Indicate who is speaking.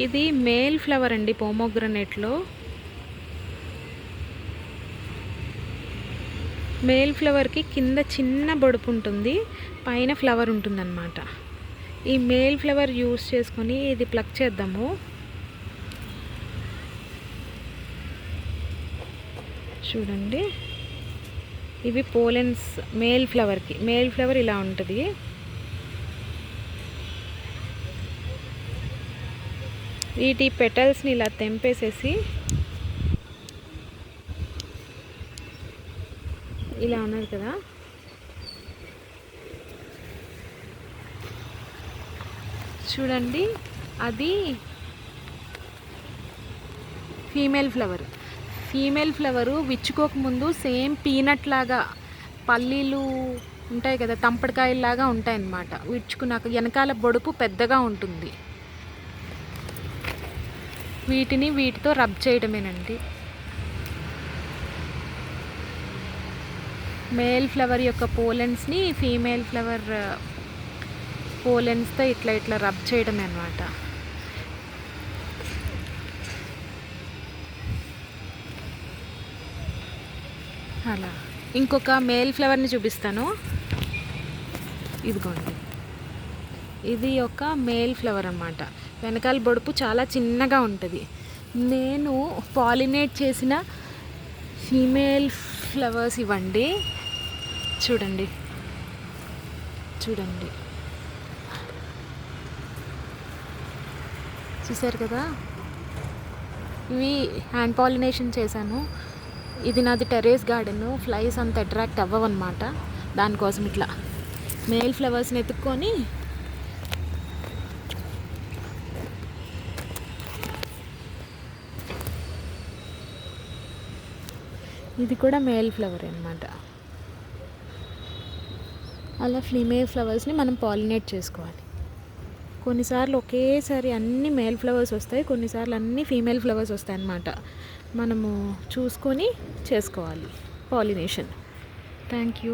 Speaker 1: ఇది male flower అండి పోమోగ్రనేట్లో. Male ఫ్లవర్కి కింద చిన్న బొడుపు ఉంటుంది, పైన ఫ్లవర్ ఉంటుందన్నమాట. ఈ మేల్ ఫ్లవర్ యూస్ చేసుకొని ఇది ప్లక్ చేద్దాము. చూడండి, ఇవి పోలెన్స్ మేల్ ఫ్లవర్కి. మేల్ ఫ్లవర్ ఇలా ఉంటుంది. వీటి పెటల్స్ని ఇలా తెంపేసేసి ఇలా ఉన్నది కదా, చూడండి అది ఫీమేల్ ఫ్లవర్. ఫీమేల్ ఫ్లవరు విచ్చుకోకముందు సేమ్ పీనట్ లాగా పల్లీలు ఉంటాయి కదా, తంపడికాయలాగా ఉంటాయన్నమాట. విచ్చుకున్నాక వెనకాల బొడుపు పెద్దగా ఉంటుంది. వీటిని వీటితో రబ్ చేయడమేనండి. మేల్ ఫ్లవర్ యొక్క పోలెన్స్ని ఫీమేల్ ఫ్లవర్ పోలెన్స్తో ఇట్లా ఇట్లా రబ్ చేయడమే అన్నమాట. అలా ఇంకొక మేల్ ఫ్లవర్ని చూపిస్తాను. ఇదిగోండి, ఇది ఒక మేల్ ఫ్లవర్ అన్నమాట. వెనకాల బొడుపు చాలా చిన్నగా ఉంటుంది. నేను పాలినేట్ చేసిన ఫీమేల్ ఫ్లవర్స్ ఇవ్వండి. చూడండి చూడండి, చూసారు కదా, ఇవి హ్యాండ్ పాలినేషన్ చేశాను. ఇది నాది టెర్రస్ గార్డెన్. ఫ్లైస్ అంత అట్రాక్ట్ అవ్వవన్నమాట. దానికోసం ఇట్లా మేల్ ఫ్లవర్స్ని ఎత్తుక్కొని ఇది కూడా మేల్ ఫ్లవర్ అన్నమాట. అలా ఫీమేల్ ఫ్లవర్స్ని మనం పాలినేట్ చేసుకోవాలి. కొన్నిసార్లు ఒకేసారి అన్ని మేల్ ఫ్లవర్స్ వస్తాయి, కొన్నిసార్లు అన్ని ఫీమేల్ ఫ్లవర్స్ వస్తాయి అన్నమాట. మనము చూసుకొని చేసుకోవాలి పాలినేషన్. Thank you.